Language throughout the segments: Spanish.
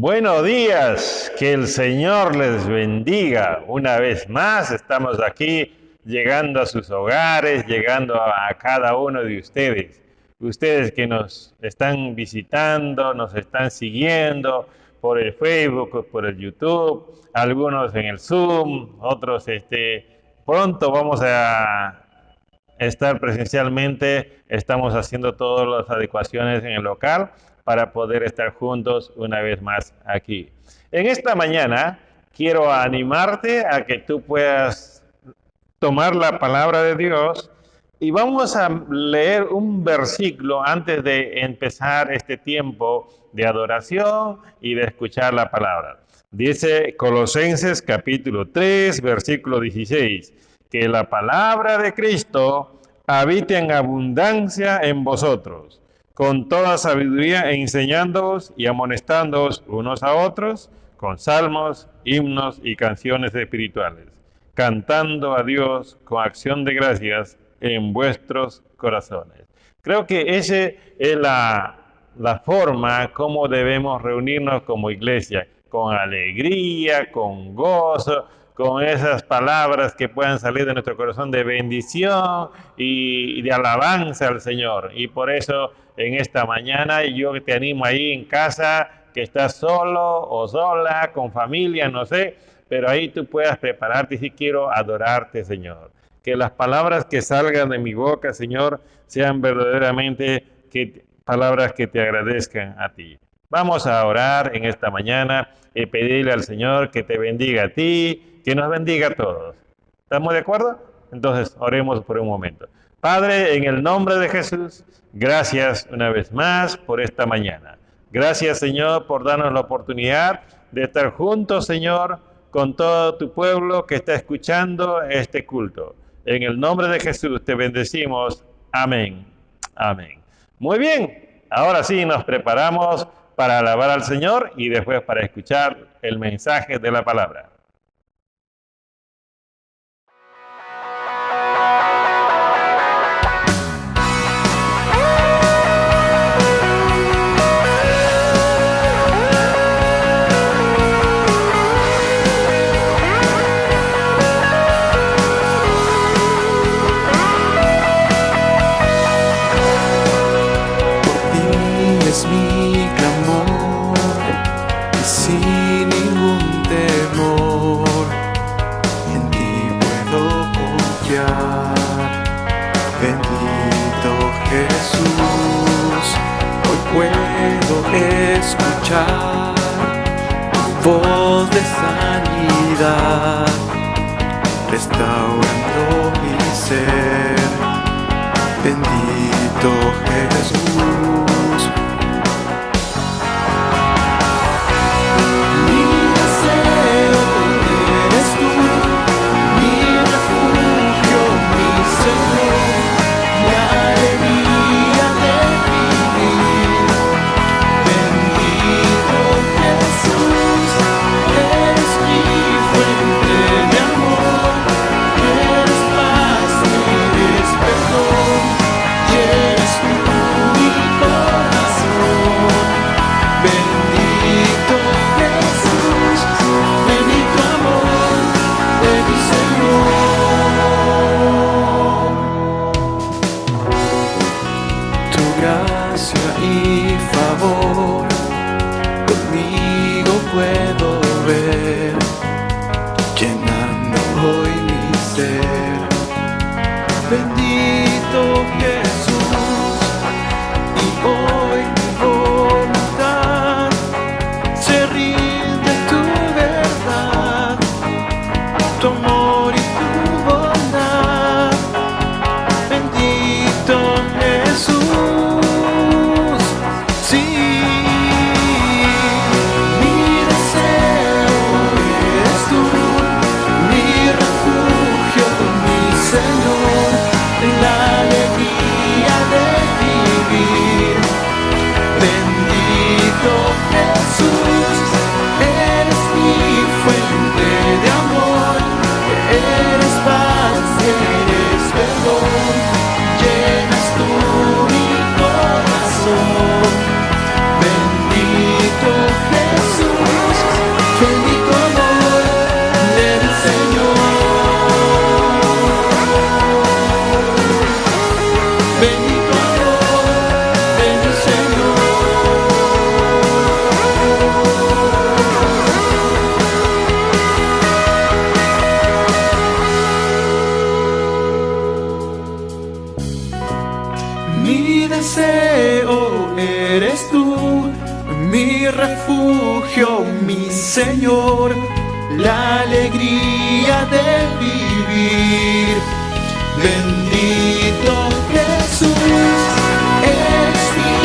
Buenos días, que el Señor les bendiga. Una vez más estamos aquí llegando a sus hogares, llegando a cada uno de ustedes. Ustedes que nos están visitando, nos están siguiendo por el Facebook, por el YouTube, algunos en el Zoom, otros pronto vamos a estar presencialmente. Estamos haciendo todas las adecuaciones en el local para poder estar juntos una vez más aquí. En esta mañana quiero animarte a que tú puedas tomar la palabra de Dios y vamos a leer un versículo antes de empezar este tiempo de adoración y de escuchar la palabra. Dice Colosenses capítulo 3, versículo 16, que la palabra de Cristo habite en abundancia en vosotros, con toda sabiduría, enseñándoos y amonestándoos unos a otros con salmos, himnos y canciones espirituales, cantando a Dios con acción de gracias en vuestros corazones. Creo que esa es la forma como debemos reunirnos como iglesia, con alegría, con gozo, con esas palabras que puedan salir de nuestro corazón de bendición y de alabanza al Señor. Y por eso en esta mañana yo te animo ahí en casa, que estás solo o sola, con familia, no sé, pero ahí tú puedas prepararte y decir: quiero adorarte, Señor. Que las palabras que salgan de mi boca, Señor, sean verdaderamente palabras que te agradezcan a ti. Vamos a orar en esta mañana y pedirle al Señor que te bendiga a ti, que nos bendiga a todos. ¿Estamos de acuerdo? Entonces, oremos por un momento. Padre, en el nombre de Jesús, gracias una vez más por esta mañana. Gracias, Señor, por darnos la oportunidad de estar juntos, Señor, con todo tu pueblo que está escuchando este culto. En el nombre de Jesús te bendecimos. Amén. Amén. Muy bien, ahora sí nos preparamos para alabar al Señor y después para escuchar el mensaje de la palabra. Escuchar voz de sanidad, restaurando mi ser. Bendito Jesús. Mi deseo eres tú, mi refugio, mi Señor, mi alegría de vivir. Jesús, eres mi fuente de amor, eres paz, eres perdón, y eres tú mi corazón. Bendito Jesús, bendito amor de mi Señor. Tu gracia y favor conmigo puedo ver, llenando hoy mi ser. Bendito Jesús, y hoy mi voluntad se rinde a tu verdad, tu amor y tu bondad. Bendito Jesús, sí. Señor, la alegría de vivir. deseo eres tú, mi refugio, mi Señor, la alegría de vivir. Bendito Jesús, eres mi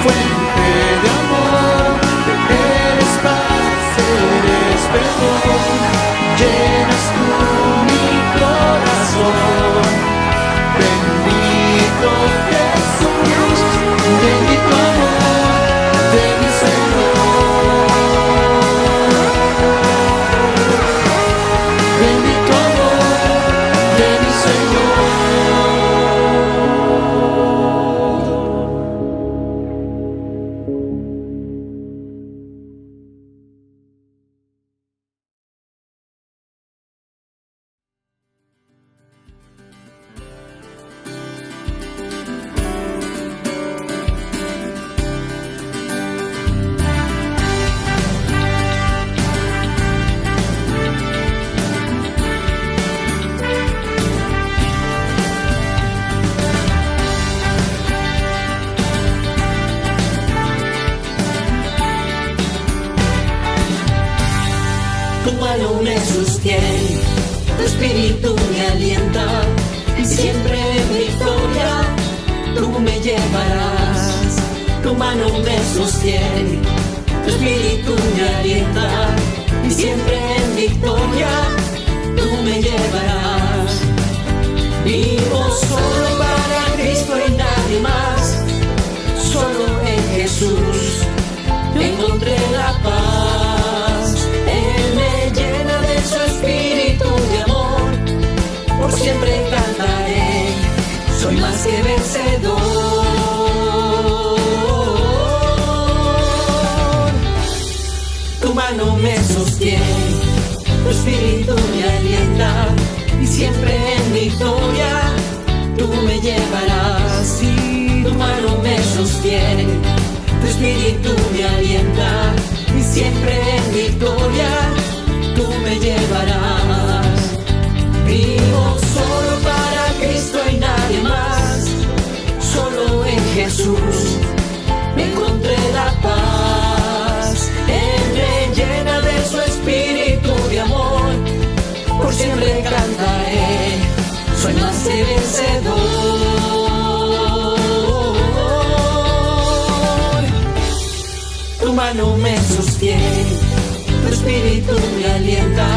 fuente de amor, eres paz, eres perdón, llenas tú mi corazón. Bendito Jesús, bendito amor de mi Señor, bendito amor de mi Señor. Tu mano me sostiene, tu espíritu me alienta, y siempre en victoria tú me llevarás. Tu mano me sostiene, tu espíritu me alienta, y siempre en victoria tú me llevarás. Vivo solo para Cristo y nadie más, solo en Jesús encontré la paz. Él me llena de su espíritu de amor, por siempre cantaré, soy más que vencedor. Tu mano me sostiene, tu espíritu me alienta, y siempre en victoria tú me llevarás. Sí, tu mano me sostiene, tu espíritu me alienta, y siempre en victoria tú me llevarás. Vivo solo para Cristo y nadie más, solo en Jesús encontré la paz. Él me llena de su espíritu de amor, por siempre cantaré, soy más que vencedor. Tu mano me sostiene, tu espíritu me alienta,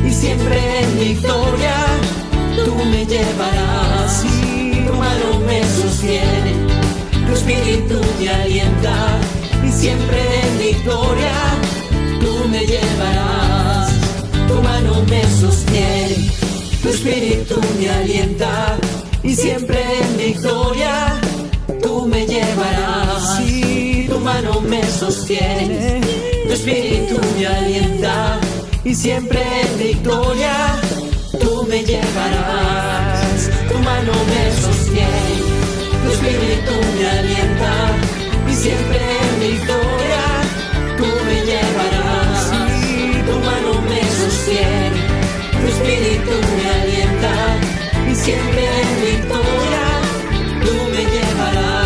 y siempre en victoria tú me llevarás. Sí, tu mano me sostiene, tu espíritu me alienta, y siempre en victoria tú me llevarás. Tu mano me sostiene, tu espíritu me alienta, y siempre en victoria tú me llevarás. Sí, tu mano me sostiene, tu espíritu me alienta, y siempre en victoria tú me llevarás. Tu mano me sostiene, tu espíritu me alienta, y siempre en victoria tú me llevarás. Sí, tu mano me sostiene, tu espíritu me alienta, y siempre en victoria tú me llevarás.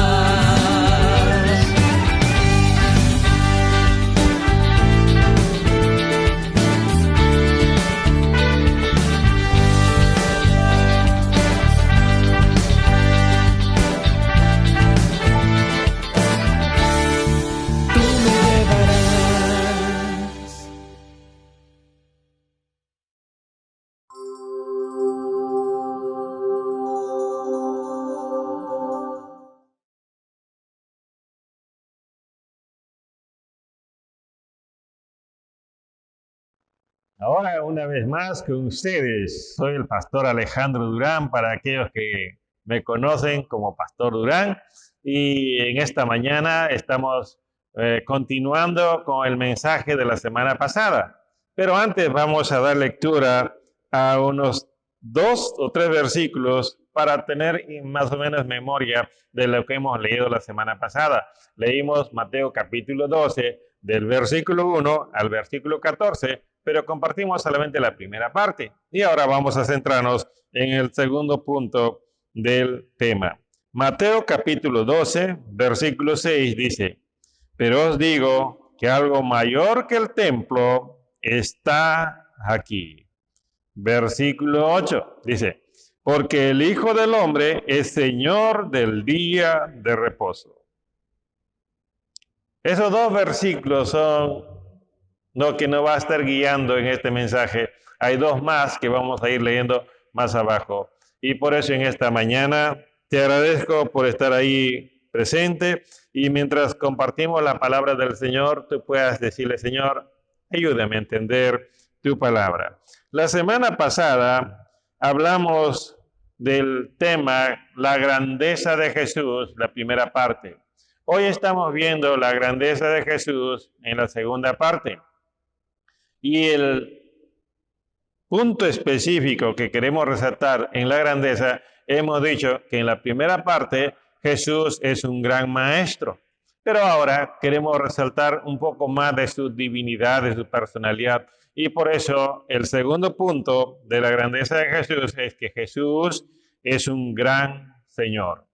Ahora, una vez más con ustedes, soy el pastor Alejandro Durán, para aquellos que me conocen como Pastor Durán, y en esta mañana estamos continuando con el mensaje de la semana pasada. Pero antes vamos a dar lectura a unos 2 o 3 versículos para tener más o menos memoria de lo que hemos leído la semana pasada. Leímos Mateo capítulo 12, del versículo 1 al versículo 14, pero compartimos solamente la primera parte. Y ahora vamos a centrarnos en el segundo punto del tema. Mateo capítulo 12, versículo 6 dice, pero os digo que algo mayor que el templo está aquí. Versículo 8 dice, porque el Hijo del Hombre es Señor del día de reposo. Esos dos versículos son lo que nos va a estar guiando en este mensaje. Hay dos más que vamos a ir leyendo más abajo. Y por eso en esta mañana te agradezco por estar ahí presente y mientras compartimos la palabra del Señor, tú puedas decirle, Señor, ayúdame a entender tu palabra. La semana pasada hablamos del tema la grandeza de Jesús, la primera parte. Hoy estamos viendo la grandeza de Jesús en la segunda parte. Y el punto específico que queremos resaltar en la grandeza, hemos dicho que en la primera parte Jesús es un gran maestro. Pero ahora queremos resaltar un poco más de su divinidad, de su personalidad. Y por eso el segundo punto de la grandeza de Jesús es que Jesús es un gran Señor.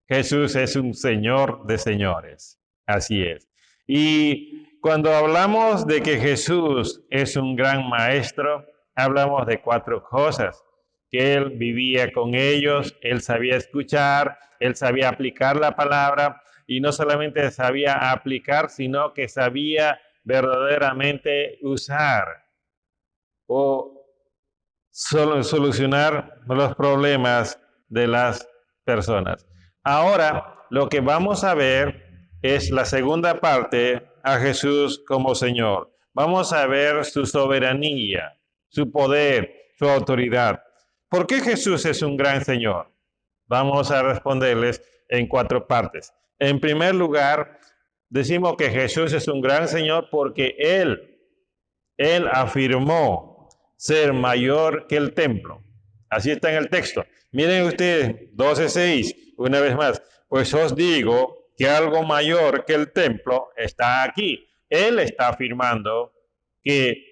Jesús es un Señor de señores. Así es. Y cuando hablamos de que Jesús es un gran maestro, hablamos de cuatro cosas. Que Él vivía con ellos, Él sabía escuchar, Él sabía aplicar la palabra y no solamente sabía aplicar, sino que sabía verdaderamente usar o solucionar los problemas de las personas. Ahora, lo que vamos a ver es la segunda parte a Jesús como Señor. Vamos a ver su soberanía, su poder, su autoridad. ¿Por qué Jesús es un gran Señor? Vamos a responderles en cuatro partes. En primer lugar, decimos que Jesús es un gran Señor porque Él afirmó ser mayor que el templo. Así está en el texto. Miren ustedes, 12:6, una vez más. Pues os digo que algo mayor que el templo está aquí. Él está afirmando que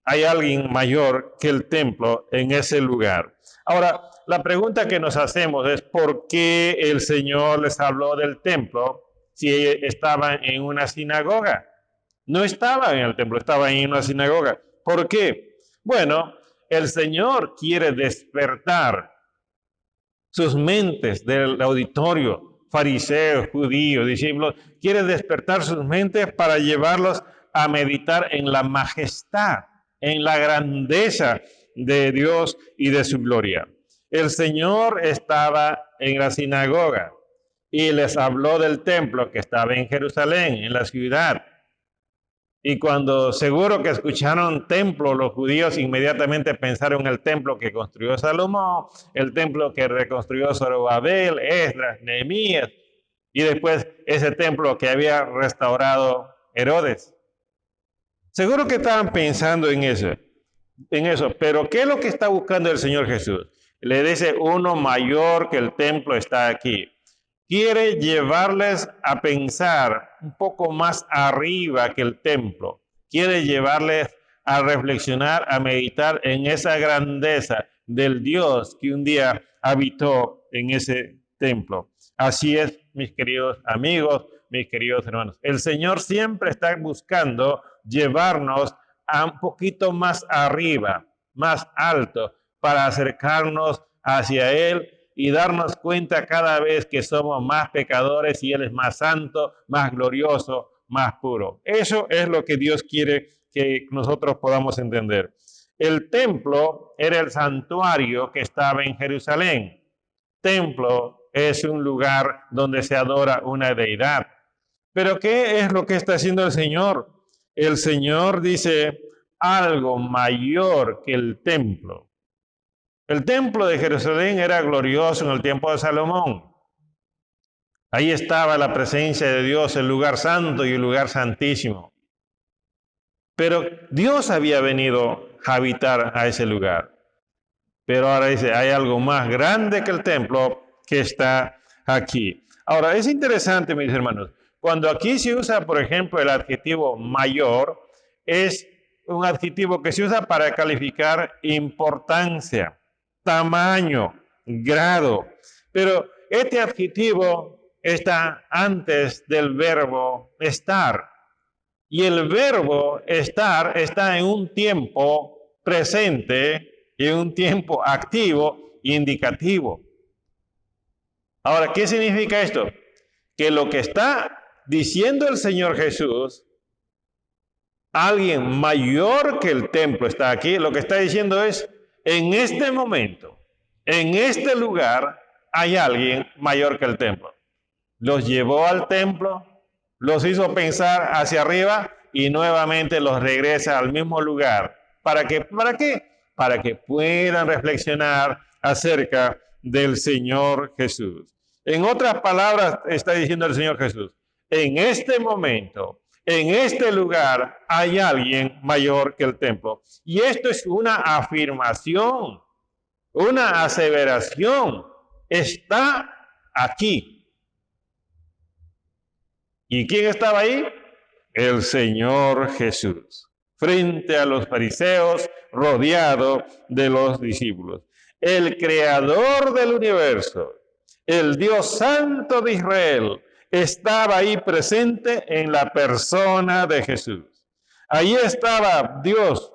hay alguien mayor que el templo en ese lugar. Ahora, la pregunta que nos hacemos es ¿por qué el Señor les habló del templo si estaban en una sinagoga? No estaban en el templo, estaban en una sinagoga. ¿Por qué? Bueno, el Señor quiere despertar sus mentes del auditorio, fariseos, judíos, discípulos, quiere despertar sus mentes para llevarlos a meditar en la majestad, en la grandeza de Dios y de su gloria. El Señor estaba en la sinagoga y les habló del templo que estaba en Jerusalén, en la ciudad. Y cuando seguro que escucharon templo, los judíos inmediatamente pensaron en el templo que construyó Salomón, el templo que reconstruyó Zorobabel, Esdras, Nehemías, y después ese templo que había restaurado Herodes. Seguro que estaban pensando en eso. Pero ¿qué es lo que está buscando el Señor Jesús? Le dice, uno mayor que el templo está aquí. Quiere llevarles a pensar un poco más arriba que el templo. Quiere llevarles a reflexionar, a meditar en esa grandeza del Dios que un día habitó en ese templo. Así es, mis queridos amigos, mis queridos hermanos. El Señor siempre está buscando llevarnos a un poquito más arriba, más alto, para acercarnos hacia Él y darnos cuenta cada vez que somos más pecadores y Él es más santo, más glorioso, más puro. Eso es lo que Dios quiere que nosotros podamos entender. El templo era el santuario que estaba en Jerusalén. Templo es un lugar donde se adora una deidad. Pero ¿qué es lo que está haciendo el Señor? El Señor dice algo mayor que el templo. El templo de Jerusalén era glorioso en el tiempo de Salomón. Ahí estaba la presencia de Dios, el lugar santo y el lugar santísimo. Pero Dios había venido a habitar a ese lugar. Pero ahora dice, hay algo más grande que el templo que está aquí. Ahora, es interesante, mis hermanos, cuando aquí se usa, por ejemplo, el adjetivo mayor, es un adjetivo que se usa para calificar importancia, tamaño, grado. Pero este adjetivo está antes del verbo estar. Y el verbo estar está en un tiempo presente y en un tiempo activo e indicativo. Ahora, ¿qué significa esto? Que lo que está diciendo el Señor Jesús, alguien mayor que el templo está aquí, lo que está diciendo es, en este momento, en este lugar, hay alguien mayor que el templo. Los llevó al templo, los hizo pensar hacia arriba y nuevamente los regresa al mismo lugar. ¿Para qué? Para que puedan reflexionar acerca del Señor Jesús. En otras palabras, está diciendo el Señor Jesús, en este momento, en este lugar, hay alguien mayor que el templo. Y esto es una afirmación, una aseveración. Está aquí. ¿Y quién estaba ahí? El Señor Jesús, frente a los fariseos, rodeado de los discípulos. El creador del universo, el Dios Santo de Israel, estaba ahí presente en la persona de Jesús. Allí estaba Dios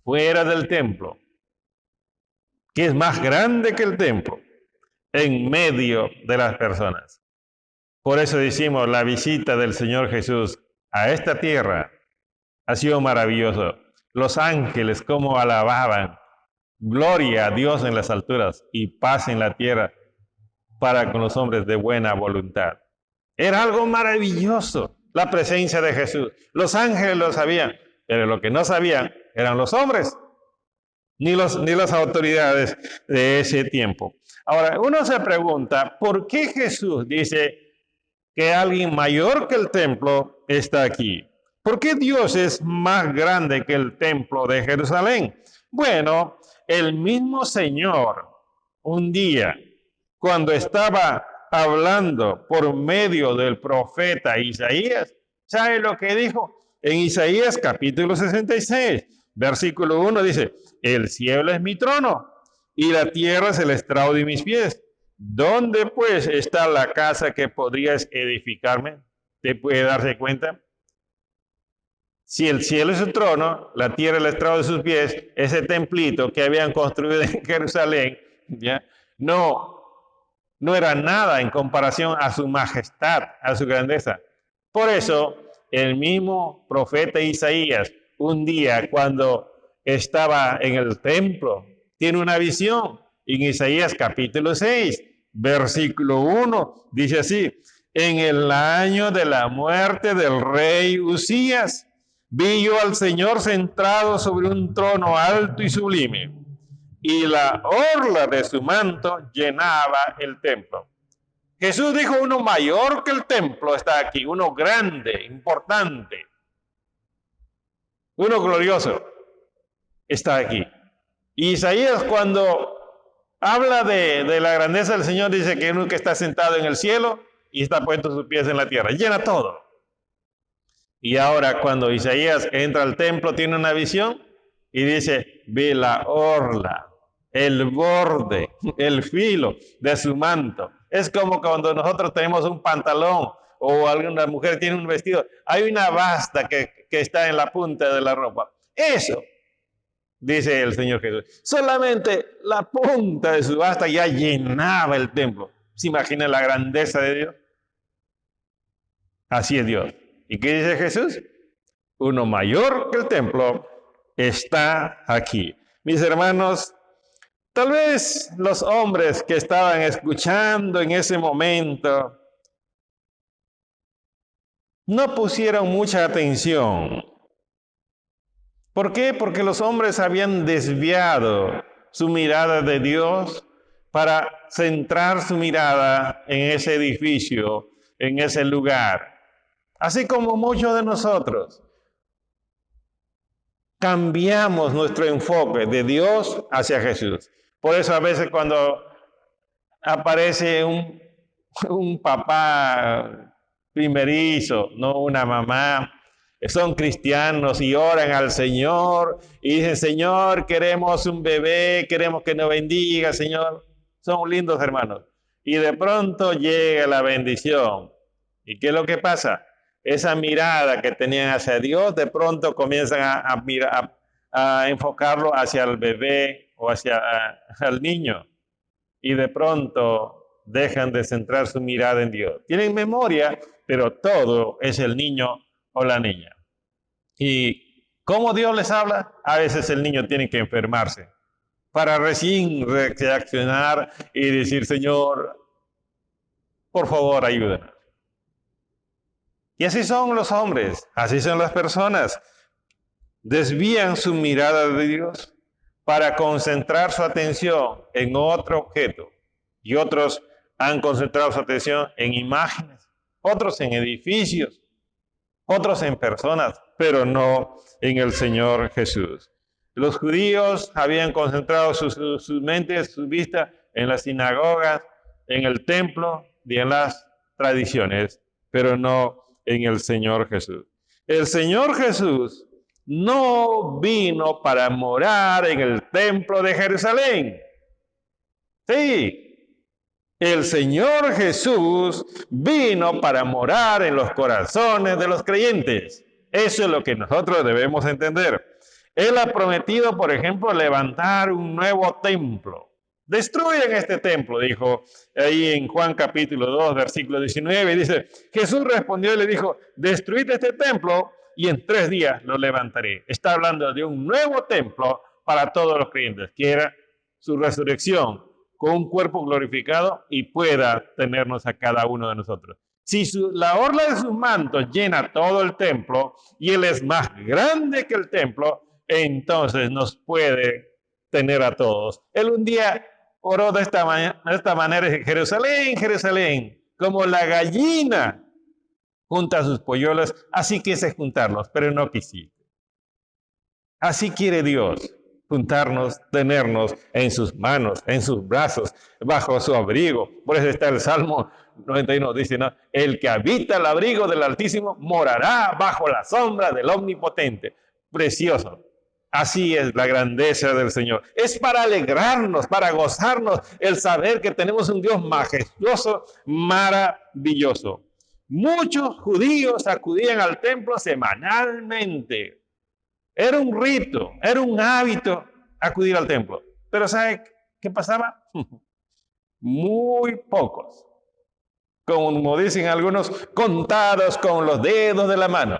fuera del templo, que es más grande que el templo, en medio de las personas. Por eso decimos, la visita del Señor Jesús a esta tierra ha sido maravilloso. Los ángeles cómo alababan, gloria a Dios en las alturas y paz en la tierra para con los hombres de buena voluntad. Era algo maravilloso, la presencia de Jesús. Los ángeles lo sabían, pero lo que no sabían eran los hombres, ni las autoridades de ese tiempo. Ahora, uno se pregunta, ¿por qué Jesús dice que alguien mayor que el templo está aquí? ¿Por qué Dios es más grande que el templo de Jerusalén? Bueno, el mismo Señor, un día, cuando estaba hablando por medio del profeta Isaías, ¿sabe lo que dijo? En Isaías capítulo 66, versículo 1 dice, el cielo es mi trono y la tierra es el estrado de mis pies. ¿Dónde pues está la casa que podrías edificarme? ¿Te puede darse cuenta? Si el cielo es su trono, la tierra el estrado de sus pies, ese templito que habían construido en Jerusalén, ¿ya? No era nada en comparación a su majestad, a su grandeza. Por eso, el mismo profeta Isaías, un día cuando estaba en el templo, tiene una visión. En Isaías capítulo 6, versículo 1, dice así, en el año de la muerte del rey Usías, vi yo al Señor sentado sobre un trono alto y sublime, y la orla de su manto llenaba el templo. Jesús dijo, uno mayor que el templo está aquí, uno grande, importante, uno glorioso está aquí. Y Isaías cuando habla de la grandeza del Señor, dice que uno que está sentado en el cielo y está puesto sus pies en la tierra, llena todo. Y ahora cuando Isaías entra al templo tiene una visión y dice, ve la orla, el borde, el filo de su manto. Es como cuando nosotros tenemos un pantalón o alguna mujer tiene un vestido, hay una basta que está en la punta de la ropa. Eso, dice el Señor Jesús, solamente la punta de su basta ya llenaba el templo. ¿Se imagina la grandeza de Dios? Así es Dios. ¿Y qué dice Jesús? Uno mayor que el templo está aquí. Mis hermanos, tal vez los hombres que estaban escuchando en ese momento no pusieron mucha atención. ¿Por qué? Porque los hombres habían desviado su mirada de Dios para centrar su mirada en ese edificio, en ese lugar. Así como muchos de nosotros cambiamos nuestro enfoque de Dios hacia Jesús. Por eso a veces cuando aparece un papá primerizo, no una mamá, son cristianos y oran al Señor y dicen, Señor, queremos un bebé, queremos que nos bendiga, Señor. Son lindos hermanos. y de pronto llega la bendición. ¿Y qué es lo que pasa? Esa mirada que tenían hacia Dios, de pronto comienzan a enfocarlo hacia el bebé o hacia el niño. Y de pronto dejan de centrar su mirada en Dios. Tienen memoria, pero todo es el niño o la niña. ¿Y cómo Dios les habla? A veces el niño tiene que enfermarse para recién reaccionar y decir, Señor, por favor, ayúdanos. Y así son los hombres, así son las personas. Desvían su mirada de Dios para concentrar su atención en otro objeto. Y otros han concentrado su atención en imágenes, otros en edificios, otros en personas, pero no en el Señor Jesús. Los judíos habían concentrado sus mentes, su vista en las sinagogas, en el templo y en las tradiciones, pero no en el Señor Jesús. El Señor Jesús no vino para morar en el templo de Jerusalén. Sí, el Señor Jesús vino para morar en los corazones de los creyentes. Eso es lo que nosotros debemos entender. Él ha prometido, por ejemplo, levantar un nuevo templo. Destruyan este templo, dijo ahí en Juan capítulo 2, versículo 19. Dice, Jesús respondió y le dijo, destruid este templo y en 3 días lo levantaré. Está hablando de un nuevo templo para todos los creyentes, que era su resurrección con un cuerpo glorificado y pueda tenernos a cada uno de nosotros. Si la orla de sus mantos llena todo el templo y Él es más grande que el templo, entonces nos puede tener a todos. Él un día oró de esta manera, Jerusalén, Jerusalén, como la gallina junta sus polluelos, así quise juntarlos, pero no quisiste. Así quiere Dios, juntarnos, tenernos en sus manos, en sus brazos, bajo su abrigo. Por eso está el Salmo 91, dice, ¿no? El que habita el abrigo del Altísimo morará bajo la sombra del Omnipotente. Precioso. Así es la grandeza del Señor. Es para alegrarnos, para gozarnos, el saber que tenemos un Dios majestuoso, maravilloso. Muchos judíos acudían al templo semanalmente. Era un rito, era un hábito acudir al templo. Pero ¿sabe qué pasaba? Muy pocos, como dicen algunos, contados con los dedos de la mano,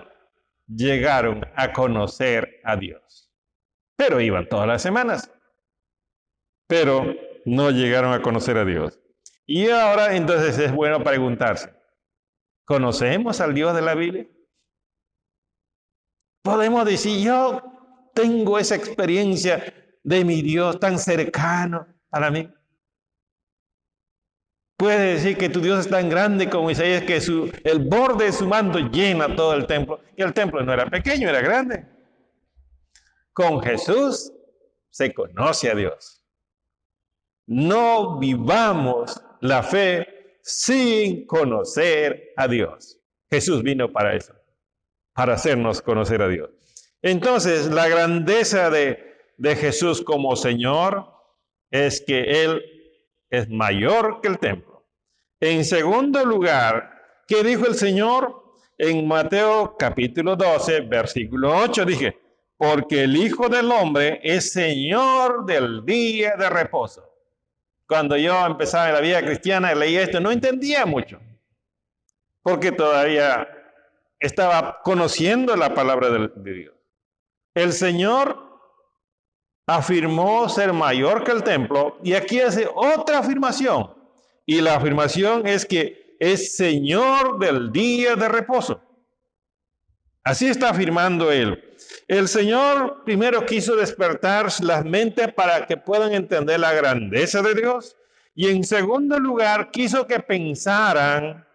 llegaron a conocer a Dios. Pero iban todas las semanas, pero no llegaron a conocer a Dios. Y ahora entonces es bueno preguntarse, ¿conocemos al Dios de la Biblia? Podemos decir, yo tengo esa experiencia de mi Dios tan cercano para mí. Puedes decir que tu Dios es tan grande como Isaías, que el borde de su manto llena todo el templo. Y el templo no era pequeño, era grande. Con Jesús se conoce a Dios. No vivamos la fe sin conocer a Dios. Jesús vino para eso, para hacernos conocer a Dios. Entonces, la grandeza de Jesús como Señor es que Él es mayor que el templo. En segundo lugar, ¿qué dijo el Señor? En Mateo capítulo 12, versículo 8, dije, porque el Hijo del Hombre es Señor del día de reposo. Cuando yo empezaba en la vida cristiana y leía esto, no entendía mucho, porque todavía estaba conociendo la palabra de Dios. El Señor afirmó ser mayor que el templo, y aquí hace otra afirmación, y la afirmación es que es Señor del día de reposo. Así está afirmando Él. El Señor primero quiso despertar las mentes para que puedan entender la grandeza de Dios, y en segundo lugar quiso que pensaran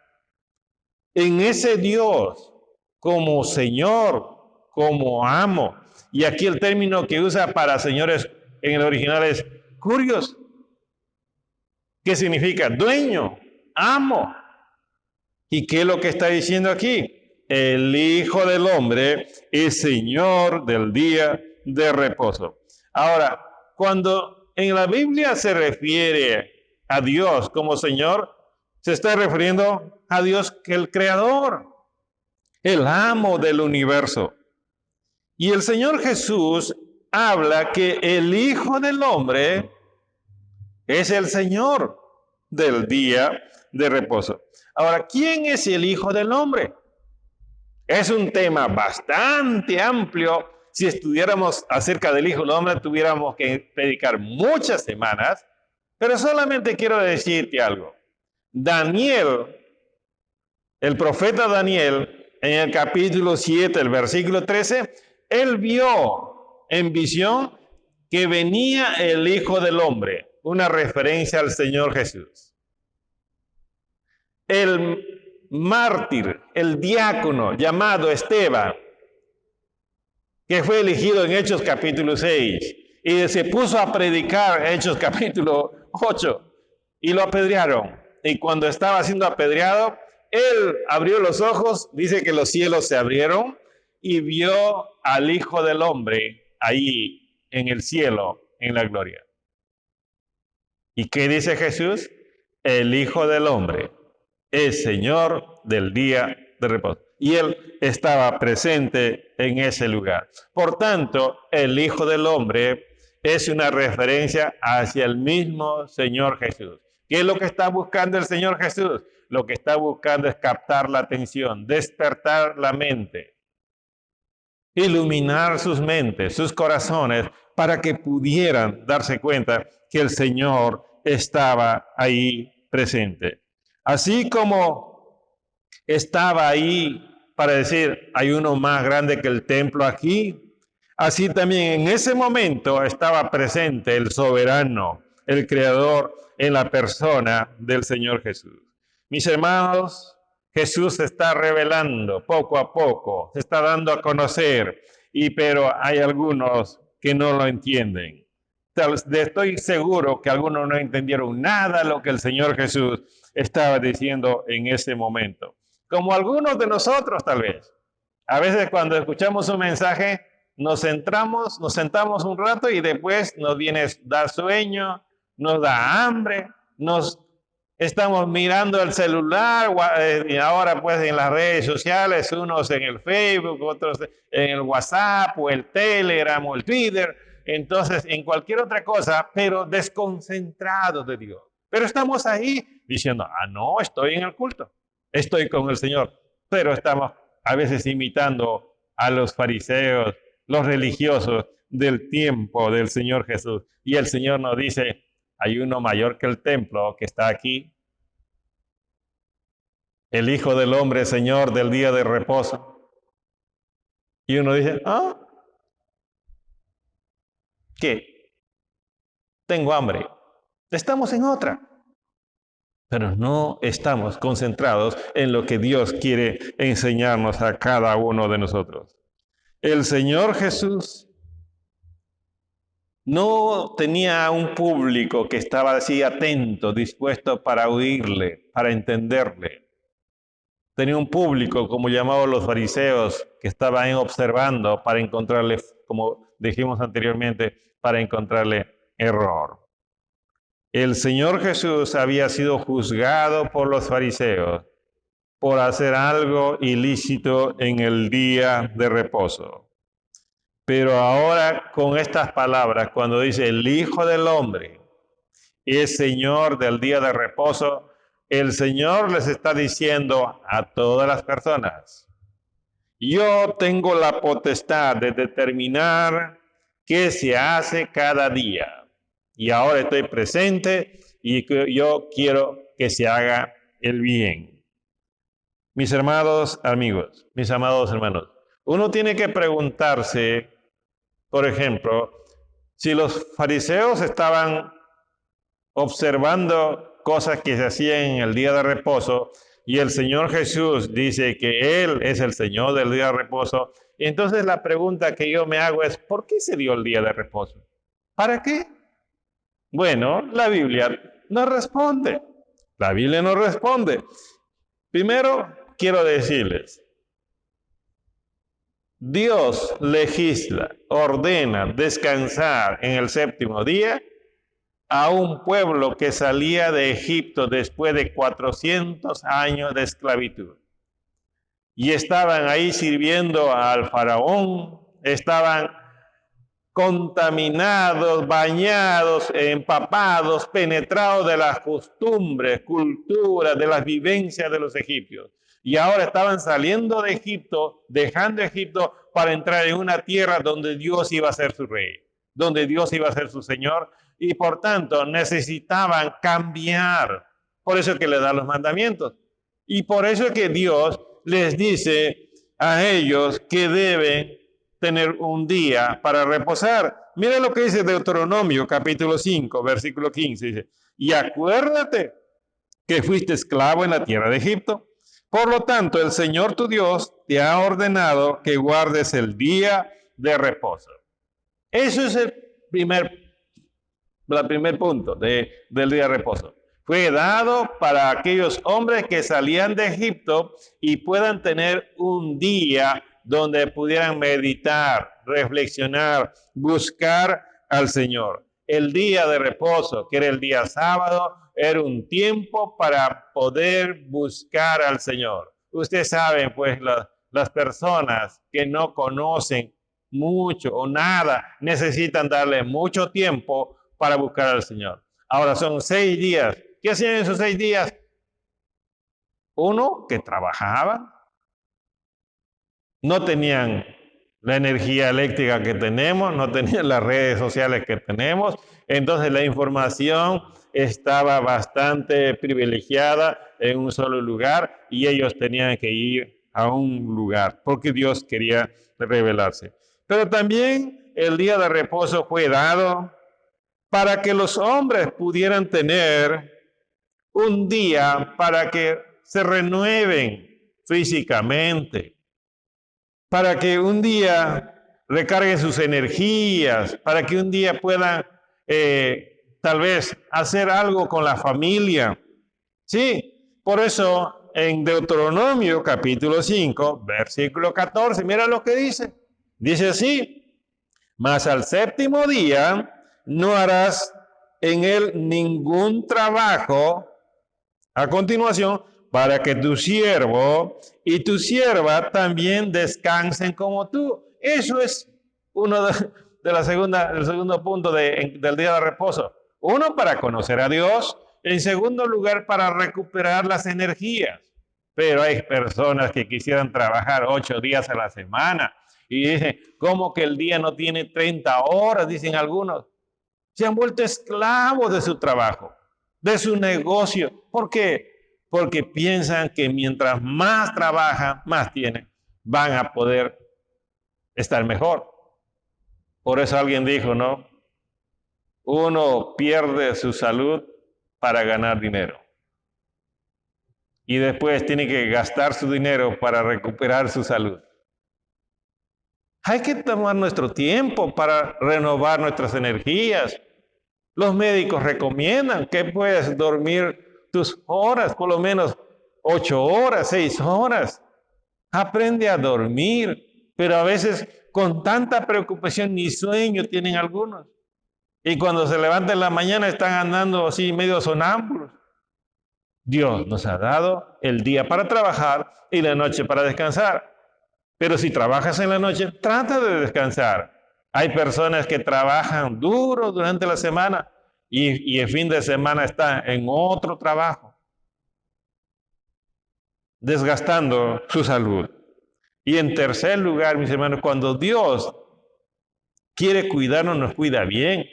en ese Dios como Señor, como amo. Y aquí el término que usa para señores en el original es curios, que significa dueño, amo. ¿Y qué es lo que está diciendo aquí? El Hijo del Hombre es Señor del día de reposo. Ahora, cuando en la Biblia se refiere a Dios como Señor, se está refiriendo a Dios que el Creador, el amo del universo. Y el Señor Jesús habla que el Hijo del Hombre es el Señor del día de reposo. Ahora, ¿quién es el Hijo del Hombre? Es un tema bastante amplio. Si estudiáramos acerca del Hijo del Hombre, tuviéramos que predicar muchas semanas, pero solamente quiero decirte algo. Daniel, el profeta Daniel, en el capítulo 7, el versículo 13, él vio en visión que venía el Hijo del Hombre, una referencia al Señor Jesús. El mártir, el diácono llamado Esteban, que fue elegido en Hechos capítulo 6, y se puso a predicar Hechos capítulo 8, y lo apedrearon. Y cuando estaba siendo apedreado, él abrió los ojos, dice que los cielos se abrieron, y vio al Hijo del Hombre ahí en el cielo, en la gloria. ¿Y qué dice Jesús? El Hijo del Hombre es Señor del día de reposo. Y él estaba presente en ese lugar. Por tanto, el Hijo del Hombre es una referencia hacia el mismo Señor Jesús. ¿Qué es lo que está buscando el Señor Jesús? Lo que está buscando es captar la atención, despertar la mente, iluminar sus mentes, sus corazones, para que pudieran darse cuenta que el Señor estaba ahí presente. Así como estaba ahí para decir, hay uno más grande que el templo aquí, así también en ese momento estaba presente el soberano, el creador en la persona del Señor Jesús. Mis hermanos, Jesús se está revelando poco a poco, se está dando a conocer, pero hay algunos que no lo entienden. Estoy seguro que algunos no entendieron nada de lo que el Señor Jesús estaba diciendo en ese momento. Como algunos de nosotros tal vez. A veces cuando escuchamos un mensaje, nos sentamos un rato y después nos da sueño, nos da hambre, estamos mirando el celular, y ahora pues en las redes sociales, unos en el Facebook, otros en el WhatsApp, o el Telegram, o el Twitter, entonces en cualquier otra cosa, pero desconcentrados de Dios. Pero estamos ahí diciendo, no, estoy en el culto, estoy con el Señor, pero estamos a veces imitando a los fariseos, los religiosos del tiempo del Señor Jesús. Y el Señor nos dice, hay uno mayor que el templo que está aquí. El Hijo del Hombre, Señor del día de reposo. Y uno dice, ¿qué? Tengo hambre. Estamos en otra. Pero no estamos concentrados en lo que Dios quiere enseñarnos a cada uno de nosotros. El Señor Jesús no tenía un público que estaba así atento, dispuesto para oírle, para entenderle. Tenía un público, como llamaban los fariseos, que estaban observando para encontrarle, como dijimos anteriormente, para encontrarle error. El Señor Jesús había sido juzgado por los fariseos por hacer algo ilícito en el día de reposo. Pero ahora con estas palabras, cuando dice el Hijo del Hombre es Señor del día de reposo, el Señor les está diciendo a todas las personas, yo tengo la potestad de determinar qué se hace cada día. Y ahora estoy presente y yo quiero que se haga el bien. Mis hermanos, amigos, mis amados hermanos, uno tiene que preguntarse, por ejemplo, si los fariseos estaban observando cosas que se hacían en el día de reposo y el Señor Jesús dice que Él es el Señor del día de reposo, y entonces la pregunta que yo me hago es, ¿por qué se dio el día de reposo? ¿Para qué? Bueno, la Biblia no responde. La Biblia no responde. Primero, quiero decirles, Dios legisla, ordena descansar en el séptimo día a un pueblo que salía de Egipto después de 400 años de esclavitud. Y estaban ahí sirviendo al faraón, estaban contaminados, bañados, empapados, penetrados de las costumbres, culturas, de las vivencias de los egipcios. Y ahora estaban saliendo de Egipto, dejando Egipto para entrar en una tierra donde Dios iba a ser su rey, donde Dios iba a ser su Señor, y por tanto necesitaban cambiar. Por eso es que le da los mandamientos. Y por eso es que Dios les dice a ellos que deben tener un día para reposar. Mira lo que dice Deuteronomio capítulo 5, versículo 15. Dice, y acuérdate que fuiste esclavo en la tierra de Egipto. Por lo tanto, el Señor tu Dios te ha ordenado que guardes el día de reposo. Eso es el primer punto del día de reposo. Fue dado para aquellos hombres que salían de Egipto y puedan tener un día donde pudieran meditar, reflexionar, buscar al Señor. El día de reposo, que era el día sábado, era un tiempo para poder buscar al Señor. Ustedes saben, pues, las personas que no conocen mucho o nada, necesitan darle mucho tiempo para buscar al Señor. Ahora son 6 días. ¿Qué hacían en esos 6 días? Uno, que trabajaban. No tenían la energía eléctrica que tenemos, no tenían las redes sociales que tenemos. Entonces la información estaba bastante privilegiada en un solo lugar y ellos tenían que ir a un lugar porque Dios quería revelarse. Pero también el día de reposo fue dado para que los hombres pudieran tener un día para que se renueven físicamente, para que un día recarguen sus energías, para que un día puedan tal vez hacer algo con la familia. Sí, por eso en Deuteronomio capítulo 5, versículo 14, mira lo que dice. Dice así, mas al séptimo día no harás en él ningún trabajo. A continuación, para que tu siervo y tu sierva también descansen como tú. Eso es uno del segundo punto del día de reposo. Uno, para conocer a Dios. En segundo lugar, para recuperar las energías. Pero hay personas que quisieran trabajar 8 días a la semana. Y dicen, ¿cómo que el día no tiene 30 horas? Dicen algunos. Se han vuelto esclavos de su trabajo, de su negocio. ¿Por qué? Porque piensan que mientras más trabajan, más tienen, van a poder estar mejor. Por eso alguien dijo, ¿no? Uno pierde su salud para ganar dinero. Y después tiene que gastar su dinero para recuperar su salud. Hay que tomar nuestro tiempo para renovar nuestras energías. Los médicos recomiendan que puedes dormir tus horas, por lo menos 8 horas, 6 horas. Aprende a dormir, pero a veces con tanta preocupación ni sueño tienen algunos. Y cuando se levantan en la mañana están andando así medio sonámbulos. Dios nos ha dado el día para trabajar y la noche para descansar. Pero si trabajas en la noche, trata de descansar. Hay personas que trabajan duro durante la semana y el fin de semana están en otro trabajo, desgastando su salud. Y en tercer lugar, mis hermanos, cuando Dios quiere cuidarnos, nos cuida bien.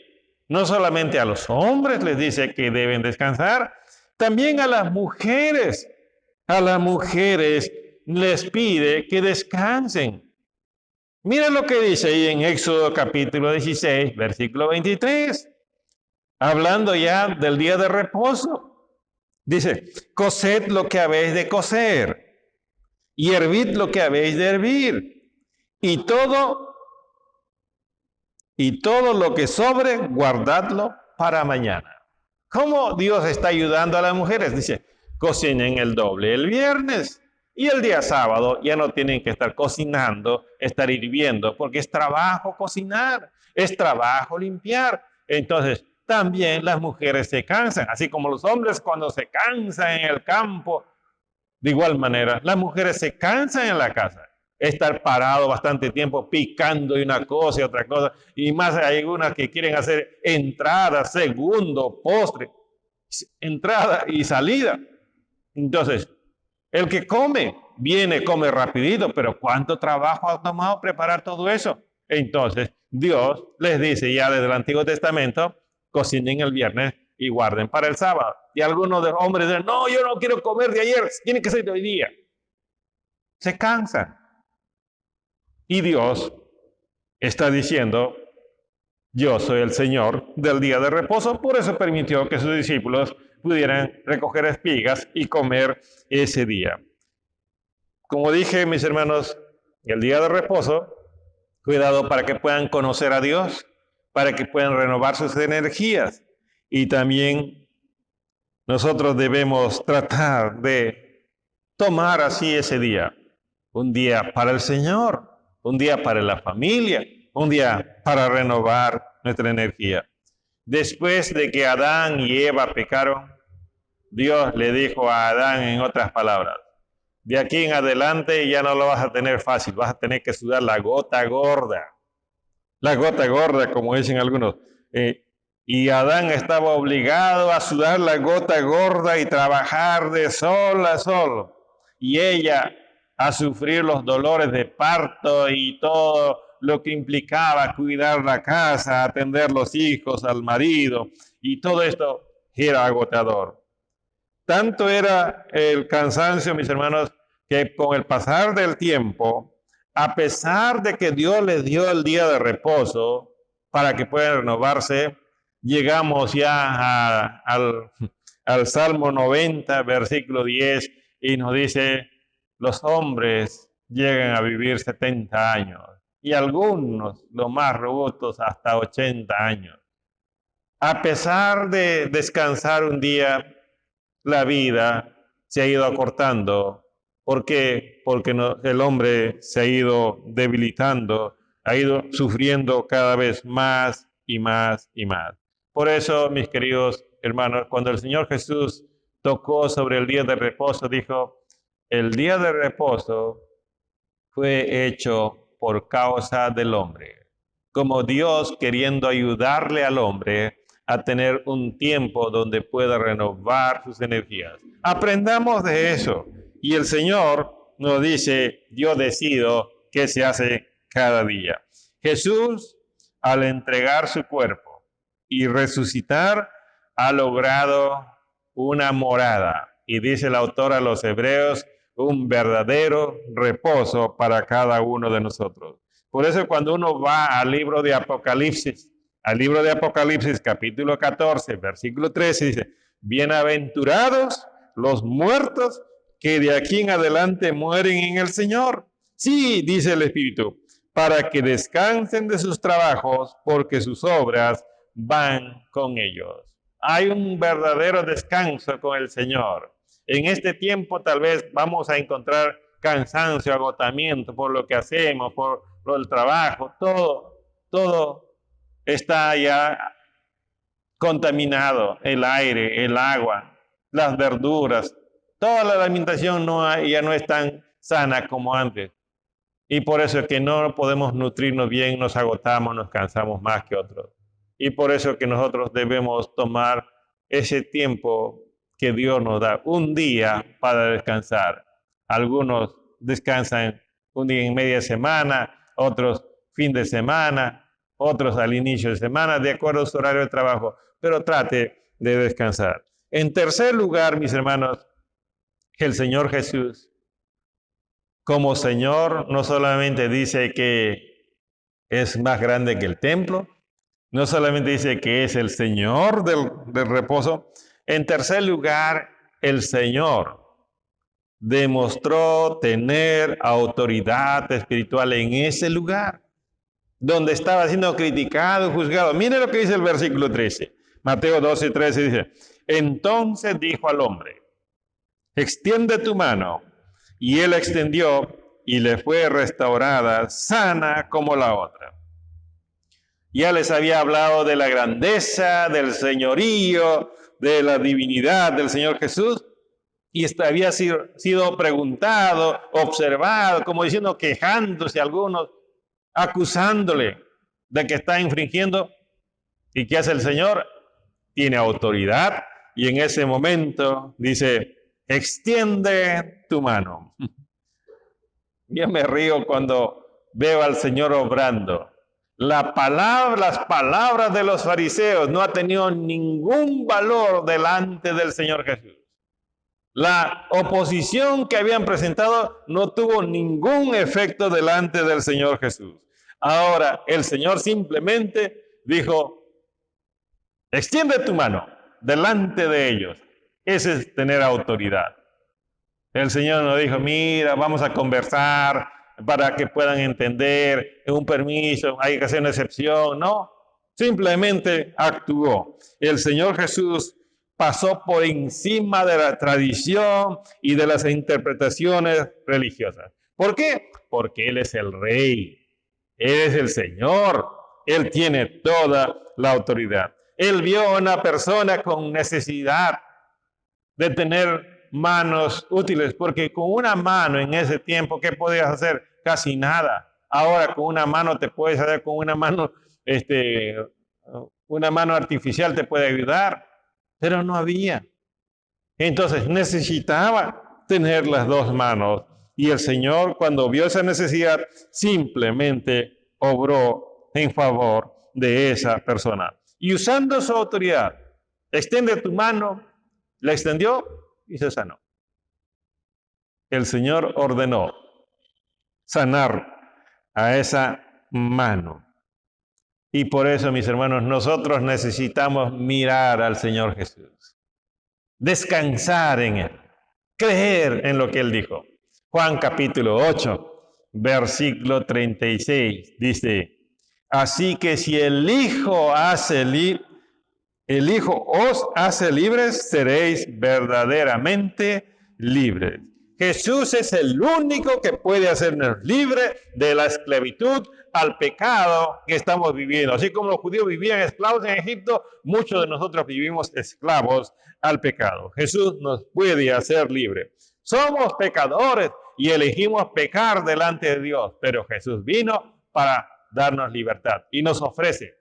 No solamente a los hombres les dice que deben descansar, también a las mujeres. A las mujeres les pide que descansen. Mira lo que dice ahí en Éxodo capítulo 16, versículo 23. Hablando ya del día de reposo. Dice, cosed lo que habéis de coser y hervid lo que habéis de hervir. Y todo lo que sobre, guardadlo para mañana. ¿Cómo Dios está ayudando a las mujeres? Dice, cocinen el doble el viernes. Y el día sábado ya no tienen que estar cocinando, estar hirviendo, porque es trabajo cocinar, es trabajo limpiar. Entonces, también las mujeres se cansan, así como los hombres cuando se cansan en el campo. De igual manera, las mujeres se cansan en la casa. Estar parado bastante tiempo picando y una cosa y otra cosa. Y más hay algunas que quieren hacer entrada, segundo, postre, entrada y salida. Entonces, el que come, viene, come rapidito, pero ¿cuánto trabajo ha tomado preparar todo eso? Entonces, Dios les dice ya desde el Antiguo Testamento, cocinen el viernes y guarden para el sábado. Y algunos de los hombres dicen, no, yo no quiero comer de ayer, tiene que ser de hoy día. Se cansan. Y Dios está diciendo, yo soy el Señor del día de reposo, por eso permitió que sus discípulos pudieran recoger espigas y comer ese día. Como dije, mis hermanos, el día de reposo, cuidado para que puedan conocer a Dios, para que puedan renovar sus energías. Y también nosotros debemos tratar de tomar así ese día. Un día para el Señor, un día para la familia, un día para renovar nuestra energía. Después de que Adán y Eva pecaron, Dios le dijo a Adán en otras palabras, de aquí en adelante ya no lo vas a tener fácil, vas a tener que sudar la gota gorda. La gota gorda, como dicen algunos. Y Adán estaba obligado a sudar la gota gorda y trabajar de sol a sol. Y ella a sufrir los dolores de parto y todo lo que implicaba cuidar la casa, atender los hijos, al marido. Y todo esto era agotador. Tanto era el cansancio, mis hermanos, que con el pasar del tiempo, a pesar de que Dios les dio el día de reposo para que puedan renovarse, llegamos ya al Salmo 90, versículo 10, y nos dice, los hombres llegan a vivir 70 años, y algunos, los más robustos, hasta 80 años. A pesar de descansar un día, la vida se ha ido acortando. ¿Por qué? Porque el hombre se ha ido debilitando, ha ido sufriendo cada vez más y más y más. Por eso, mis queridos hermanos, cuando el Señor Jesús tocó sobre el día de reposo, dijo, el día de reposo fue hecho por causa del hombre, como Dios queriendo ayudarle al hombre a tener un tiempo donde pueda renovar sus energías. Aprendamos de eso. Y el Señor nos dice, yo decido qué se hace cada día. Jesús, al entregar su cuerpo y resucitar, ha logrado una morada. Y dice el autor a los Hebreos, un verdadero reposo para cada uno de nosotros. Por eso cuando uno va al libro de Apocalipsis capítulo 14, versículo 13, dice, bienaventurados los muertos que de aquí en adelante mueren en el Señor. Sí, dice el Espíritu, para que descansen de sus trabajos, porque sus obras van con ellos. Hay un verdadero descanso con el Señor. En este tiempo tal vez vamos a encontrar cansancio, agotamiento por lo que hacemos, por el trabajo, todo está ya contaminado, el aire, el agua, las verduras, toda la alimentación ya no es tan sana como antes. Y por eso es que no podemos nutrirnos bien, nos agotamos, nos cansamos más que otros. Y por eso es que nosotros debemos tomar ese tiempo que Dios nos da, un día para descansar. Algunos descansan un día en media semana, otros fin de semana, otros al inicio de semana, de acuerdo a su horario de trabajo, pero trate de descansar. En tercer lugar, mis hermanos, el Señor Jesús, como Señor, no solamente dice que es más grande que el templo, no solamente dice que es el Señor del reposo. En tercer lugar, el Señor demostró tener autoridad espiritual en ese lugar donde estaba siendo criticado, juzgado. Mire lo que dice el versículo 13. Mateo 12, 13 dice, entonces dijo al hombre, extiende tu mano. Y él extendió y le fue restaurada, sana como la otra. Ya les había hablado de la grandeza, del señorío, de la divinidad del Señor Jesús. Y había sido preguntado, observado, como diciendo, quejándose algunos, acusándole de que está infringiendo. ¿Y qué hace el Señor? Tiene autoridad y en ese momento dice, extiende tu mano. Yo me río cuando veo al Señor obrando. Las palabras de los fariseos no ha tenido ningún valor delante del Señor Jesús. La oposición que habían presentado no tuvo ningún efecto delante del Señor Jesús. Ahora el Señor simplemente dijo, extiende tu mano delante de ellos. Ese es tener autoridad. El Señor nos dijo, mira, vamos a conversar para que puedan entender, un permiso, hay que hacer una excepción. No, simplemente actuó. El Señor Jesús pasó por encima de la tradición y de las interpretaciones religiosas. ¿Por qué? Porque Él es el Rey, Él es el Señor, Él tiene toda la autoridad. Él vio a una persona con necesidad de tener manos útiles, porque con una mano en ese tiempo, ¿qué podías hacer? Casi nada. Ahora con una mano te puedes hacer, con una mano artificial te puede ayudar, pero no había. Entonces necesitaba tener las dos manos. Y el Señor, cuando vio esa necesidad, simplemente obró en favor de esa persona. Y usando su autoridad, extiende tu mano, la extendió y se sanó. El Señor ordenó sanar a esa mano. Y por eso, mis hermanos, nosotros necesitamos mirar al Señor Jesús, descansar en Él, creer en lo que Él dijo. Juan capítulo 8, versículo 36, dice, así que si el Hijo os hace libres, seréis verdaderamente libres. Jesús es el único que puede hacernos libres de la esclavitud al pecado que estamos viviendo. Así como los judíos vivían esclavos en Egipto, muchos de nosotros vivimos esclavos al pecado. Jesús nos puede hacer libres. Somos pecadores y elegimos pecar delante de Dios, pero Jesús vino para darnos libertad y nos ofrece,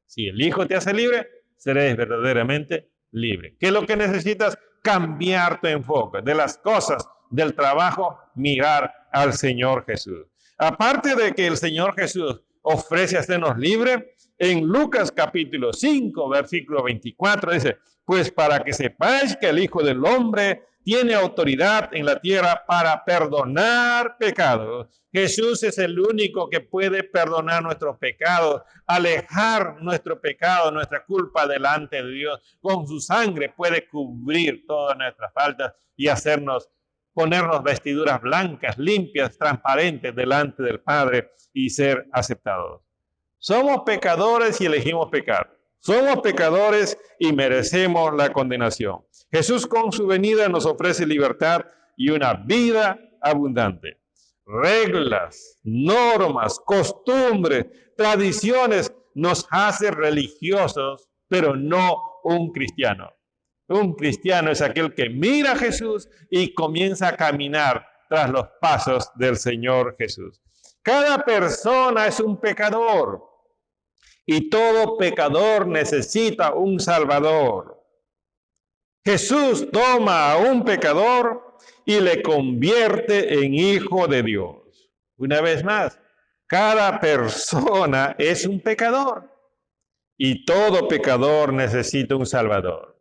si el Hijo te hace libre, seréis verdaderamente libre. ¿Qué es lo que necesitas? Cambiar tu enfoque de las cosas del trabajo, mirar al Señor Jesús. Aparte de que el Señor Jesús ofrece hacernos libres, en Lucas capítulo 5, versículo 24 dice, pues para que sepáis que el Hijo del Hombre tiene autoridad en la tierra para perdonar pecados. Jesús es el único que puede perdonar nuestros pecados, alejar nuestro pecado, nuestra culpa delante de Dios. Con su sangre puede cubrir todas nuestras faltas y ponernos vestiduras blancas, limpias, transparentes delante del Padre y ser aceptados. Somos pecadores y elegimos pecar. Somos pecadores y merecemos la condenación. Jesús con su venida nos ofrece libertad y una vida abundante. Reglas, normas, costumbres, tradiciones nos hacen religiosos, pero no un cristiano. Un cristiano es aquel que mira a Jesús y comienza a caminar tras los pasos del Señor Jesús. Cada persona es un pecador y todo pecador necesita un Salvador. Jesús toma a un pecador y le convierte en hijo de Dios. Una vez más, cada persona es un pecador y todo pecador necesita un Salvador.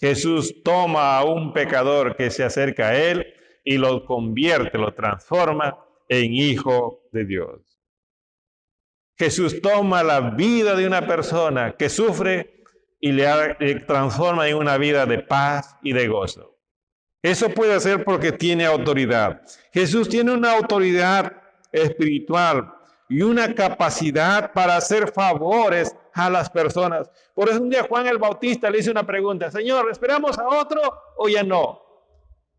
Jesús toma a un pecador que se acerca a Él y lo convierte, lo transforma en hijo de Dios. Jesús toma la vida de una persona que sufre y le transforma en una vida de paz y de gozo. Eso puede hacer porque tiene autoridad. Jesús tiene una autoridad espiritual y una capacidad para hacer favores a las personas. Por eso un día Juan el Bautista le hizo una pregunta, Señor, ¿esperamos a otro o ya no?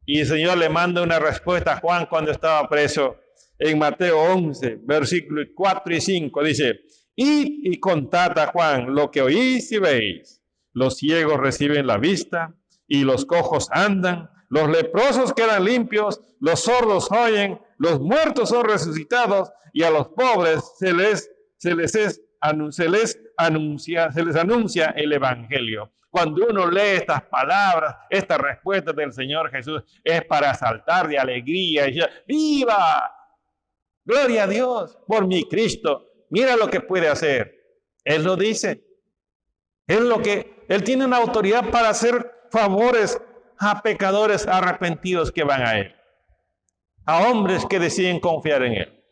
Y el Señor le manda una respuesta a Juan cuando estaba preso. En Mateo 11, versículos 4 y 5, dice, Id y contad a Juan lo que oís y veis. Los ciegos reciben la vista y los cojos andan, los leprosos quedan limpios, los sordos oyen, los muertos son resucitados y a los pobres se les anuncia el evangelio. Cuando uno lee estas palabras, estas respuestas del Señor Jesús, es para saltar de alegría y decir, ¡viva! Gloria a Dios por mi Cristo. Mira lo que puede hacer. Él lo dice. Él tiene una autoridad para hacer favores a pecadores arrepentidos que van a Él. A hombres que deciden confiar en Él.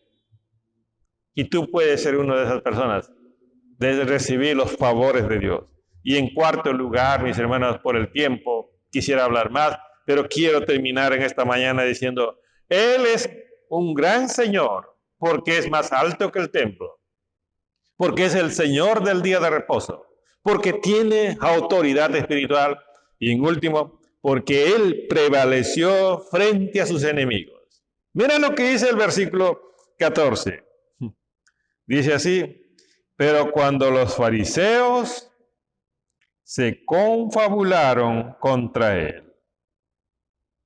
Y tú puedes ser una de esas personas, de recibir los favores de Dios. Y en cuarto lugar, mis hermanos, por el tiempo, quisiera hablar más, pero quiero terminar en esta mañana diciendo, Él es un gran Señor, porque es más alto que el templo, porque es el Señor del día de reposo, porque tiene autoridad espiritual, y en último, porque Él prevaleció frente a sus enemigos. Mira lo que dice el versículo 14. Dice así, pero cuando los fariseos se confabularon contra Él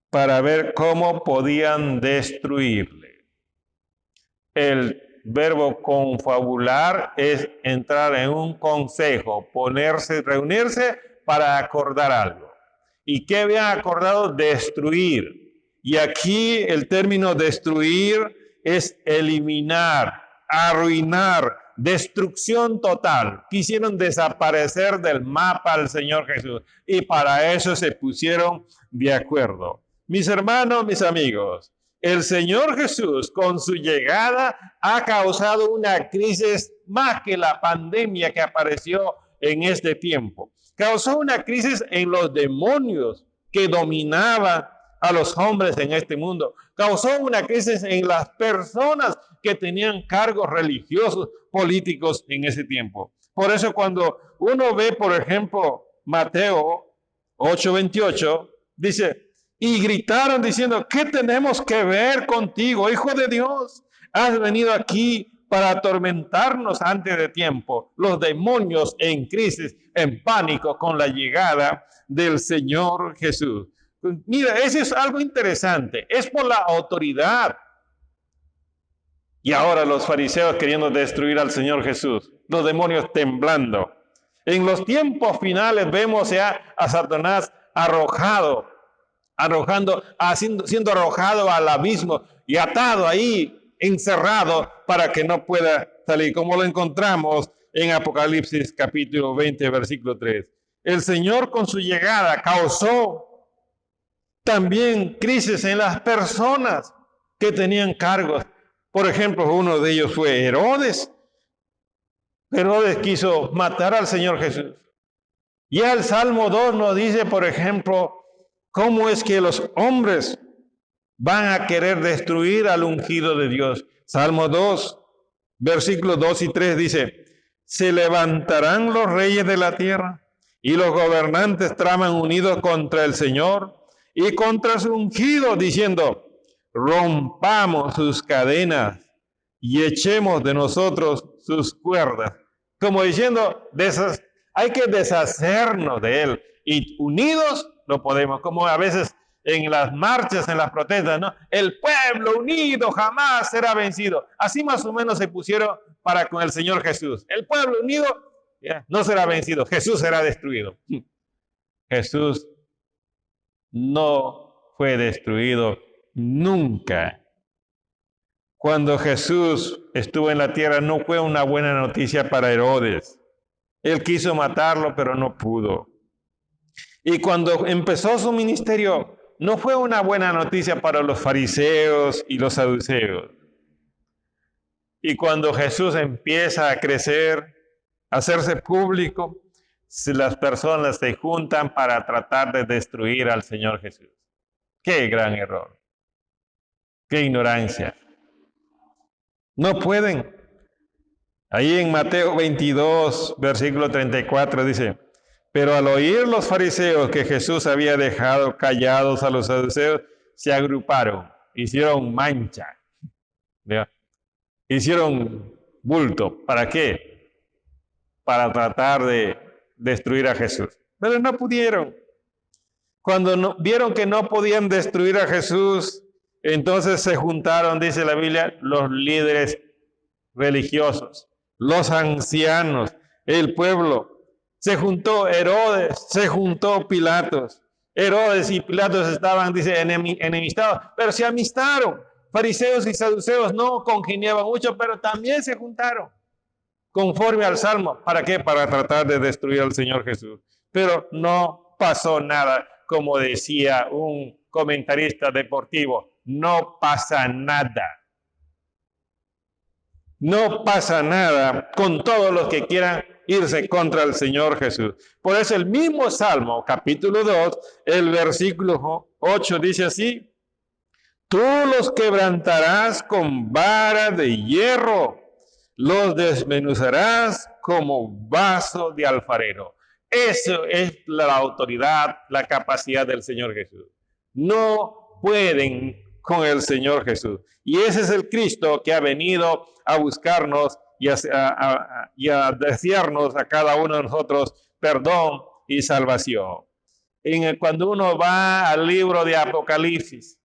para ver cómo podían destruirle. El verbo confabular es entrar en un consejo, reunirse para acordar algo. ¿Y qué habían acordado? Destruir. Y aquí el término destruir es eliminar, arruinar, destrucción total. Quisieron desaparecer del mapa al Señor Jesús y para eso se pusieron de acuerdo. Mis hermanos, mis amigos, el Señor Jesús con su llegada ha causado una crisis más que la pandemia que apareció en este tiempo. Causó una crisis en los demonios que dominaban a los hombres en este mundo. Causó una crisis en las personas que tenían cargos religiosos, políticos en ese tiempo. Por eso cuando uno ve, por ejemplo, Mateo 8:28, dice, y gritaron diciendo, ¿qué tenemos que ver contigo, Hijo de Dios? Has venido aquí para atormentarnos antes de tiempo. Los demonios en crisis, en pánico con la llegada del Señor Jesús. Mira, eso es algo interesante. Es por la autoridad. Y ahora los fariseos queriendo destruir al Señor Jesús. Los demonios temblando. En los tiempos finales vemos ya a Satanás siendo arrojado al abismo y atado ahí, encerrado para que no pueda salir. Como lo encontramos en Apocalipsis capítulo 20, versículo 3. El Señor con su llegada causó también crisis en las personas que tenían cargos. Por ejemplo, uno de ellos fue Herodes. Herodes quiso matar al Señor Jesús. Y el Salmo 2 nos dice, por ejemplo, cómo es que los hombres van a querer destruir al ungido de Dios. Salmo 2, versículos 2 y 3 dice, se levantarán los reyes de la tierra y los gobernantes traman unidos contra el Señor y contra su ungido, diciendo, rompamos sus cadenas y echemos de nosotros sus cuerdas. Como diciendo, hay que deshacernos de él. Y unidos lo podemos, como a veces en las marchas, en las protestas, ¿no? El pueblo unido jamás será vencido. Así más o menos se pusieron para con el Señor Jesús. El pueblo unido no será vencido, Jesús será destruido. Jesús no fue destruido nunca. Cuando Jesús estuvo en la tierra no fue una buena noticia para Herodes. Él quiso matarlo, pero no pudo. Y cuando empezó su ministerio, no fue una buena noticia para los fariseos y los saduceos. Y cuando Jesús empieza a crecer, a hacerse público, las personas se juntan para tratar de destruir al Señor Jesús. ¡Qué gran error! ¡Qué ignorancia! No pueden. Ahí en Mateo 22, versículo 34 dice, pero al oír los fariseos que Jesús había dejado callados a los saduceos, se agruparon, hicieron mancha, ¿ya? Hicieron bulto. ¿Para qué? para tratar de destruir a Jesús. Pero no pudieron. Cuando vieron que no podían destruir a Jesús, entonces se juntaron, dice la Biblia, los líderes religiosos, los ancianos, el pueblo. Se juntó Herodes, se juntó Pilatos. Herodes y Pilatos estaban, dice, enemistados, pero se amistaron. Fariseos y saduceos no congeniaban mucho, pero también se juntaron conforme al Salmo. ¿Para qué? Para tratar de destruir al Señor Jesús. Pero no pasó nada, como decía un comentarista deportivo, no pasa nada. No pasa nada con todos los que quieran irse contra el Señor Jesús. Por eso el mismo Salmo, capítulo 2, el versículo 8 dice así: tú los quebrantarás con vara de hierro, los desmenuzarás como vaso de alfarero. Eso es la autoridad, la capacidad del Señor Jesús. No pueden con el Señor Jesús. Y ese es el Cristo que ha venido a buscarnos y a desearnos a cada uno de nosotros perdón y salvación. Cuando uno va al libro de Apocalipsis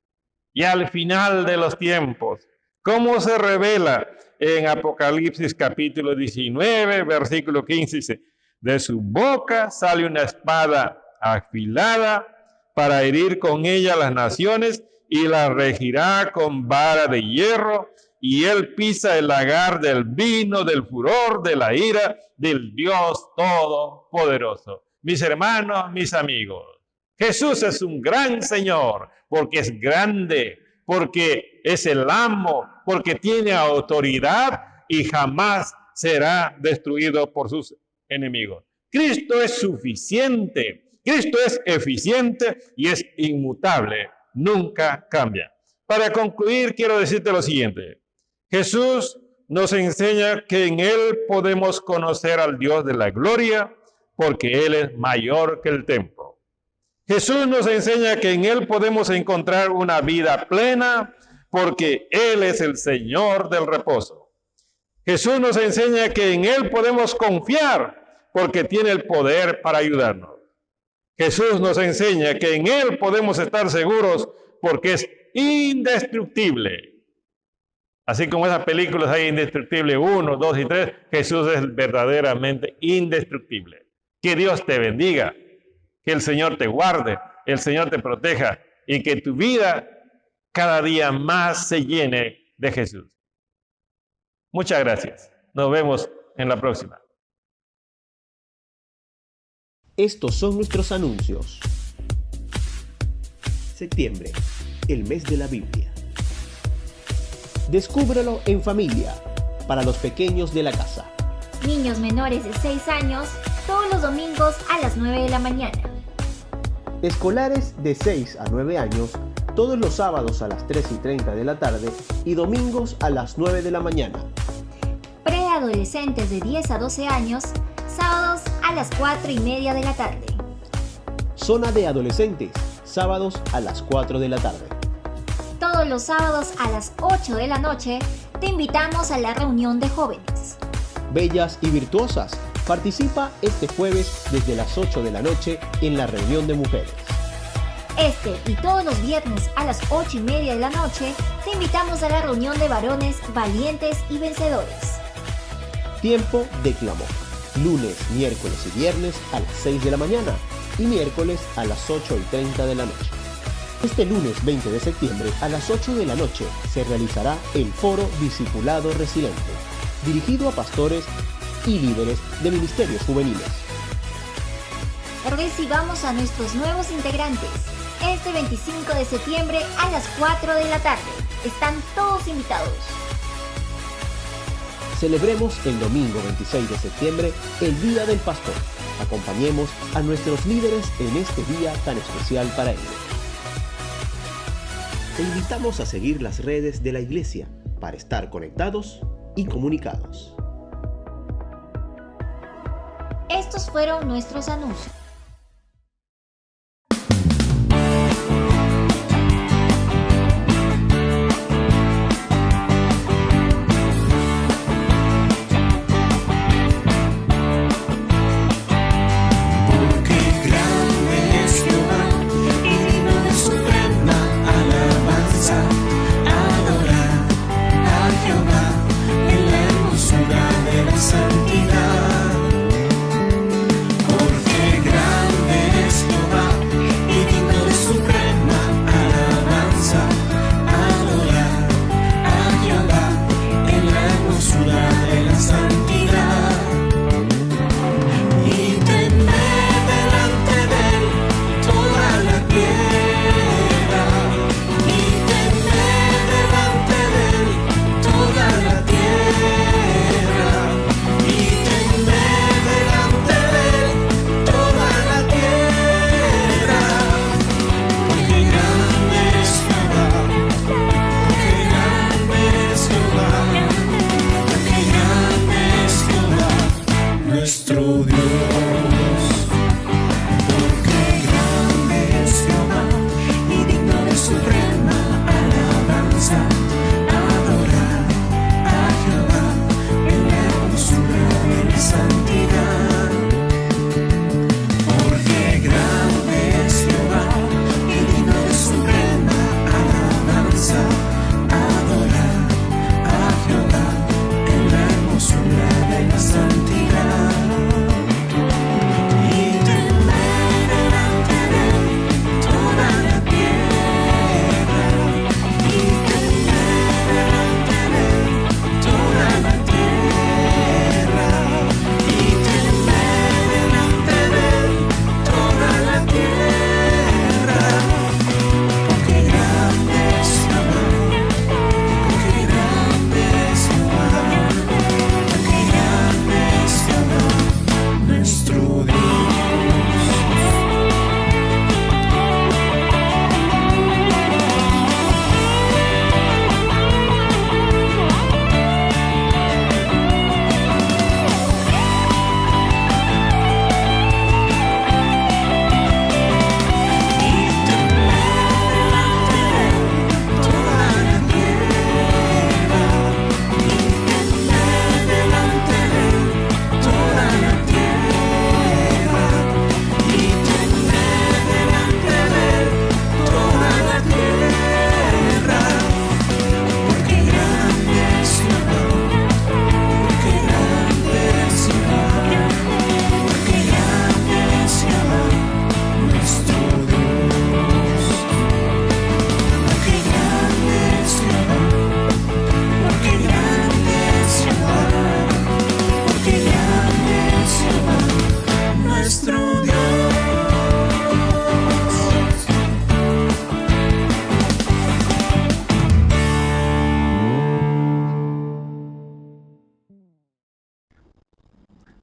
y al final de los tiempos, ¿cómo se revela? En Apocalipsis capítulo 19, versículo 15 dice: de su boca sale una espada afilada para herir con ella las naciones y las regirá con vara de hierro, y él pisa el lagar del vino, del furor, de la ira del Dios Todopoderoso. Mis hermanos, mis amigos, Jesús es un gran Señor porque es grande, porque es el amo, porque tiene autoridad y jamás será destruido por sus enemigos. Cristo es suficiente, Cristo es eficiente y es inmutable, nunca cambia. Para concluir, quiero decirte lo siguiente. Jesús nos enseña que en Él podemos conocer al Dios de la gloria, porque Él es mayor que el templo. Jesús nos enseña que en Él podemos encontrar una vida plena, porque Él es el Señor del reposo. Jesús nos enseña que en Él podemos confiar, porque tiene el poder para ayudarnos. Jesús nos enseña que en Él podemos estar seguros, porque es indestructible. Así como esas películas hay indestructible 1, 2 y 3, Jesús es verdaderamente indestructible. Que Dios te bendiga, que el Señor te guarde, el Señor te proteja y que tu vida cada día más se llene de Jesús. Muchas gracias. Nos vemos en la próxima. Estos son nuestros anuncios. Septiembre, el mes de la Biblia. Descúbrelo en familia, para los pequeños de la casa. Niños menores de 6 años, todos los domingos a las 9 de la mañana. Escolares de 6 a 9 años, todos los sábados a las 3:30 de la tarde y domingos a las 9 de la mañana. Preadolescentes de 10 a 12 años, sábados a las 4:30 de la tarde. Zona de adolescentes, sábados a las 4 de la tarde. Todos los sábados a las 8 de la noche te invitamos a la reunión de jóvenes. Bellas y virtuosas, participa este jueves desde las 8 de la noche en la reunión de mujeres. Este y todos los viernes a las 8:30 de la noche te invitamos a la reunión de varones valientes y vencedores. Tiempo de clamor, lunes, miércoles y viernes a las 6 de la mañana y miércoles a las 8:30 de la noche. Este lunes 20 de septiembre a las 8 de la noche se realizará el Foro Discipulado Resiliente, dirigido a pastores y líderes de ministerios juveniles. Recibamos a nuestros nuevos integrantes este 25 de septiembre a las 4 de la tarde. Están todos invitados. Celebremos el domingo 26 de septiembre el Día del Pastor. Acompañemos a nuestros líderes en este día tan especial para ellos. Te invitamos a seguir las redes de la Iglesia para estar conectados y comunicados. Estos fueron nuestros anuncios.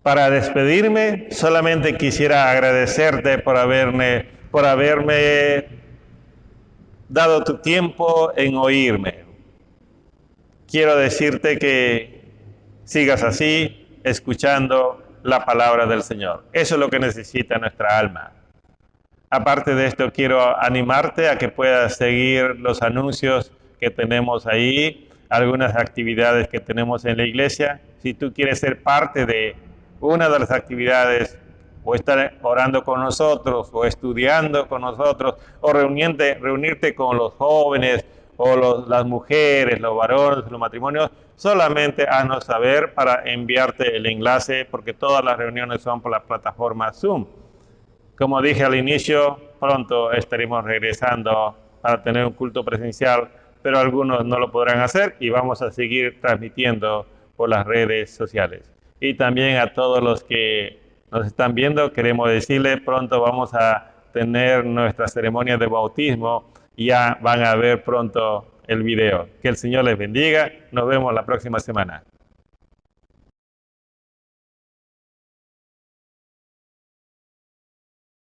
Para despedirme, solamente quisiera agradecerte por haberme dado tu tiempo en oírme. Quiero decirte que sigas así, escuchando la palabra del Señor. Eso es lo que necesita nuestra alma. Aparte de esto, quiero animarte a que puedas seguir los anuncios que tenemos ahí, algunas actividades que tenemos en la iglesia. Si tú quieres ser parte de una de las actividades, o estar orando con nosotros, o estudiando con nosotros, o reunirte con los jóvenes, o las mujeres, los varones, los matrimonios, solamente haznos saber para enviarte el enlace, porque todas las reuniones son por la plataforma Zoom. Como dije al inicio, pronto estaremos regresando para tener un culto presencial, pero algunos no lo podrán hacer y vamos a seguir transmitiendo por las redes sociales. Y también a todos los que nos están viendo, queremos decirles, pronto vamos a tener nuestra ceremonia de bautismo y ya van a ver pronto el video. Que el Señor les bendiga. Nos vemos la próxima semana.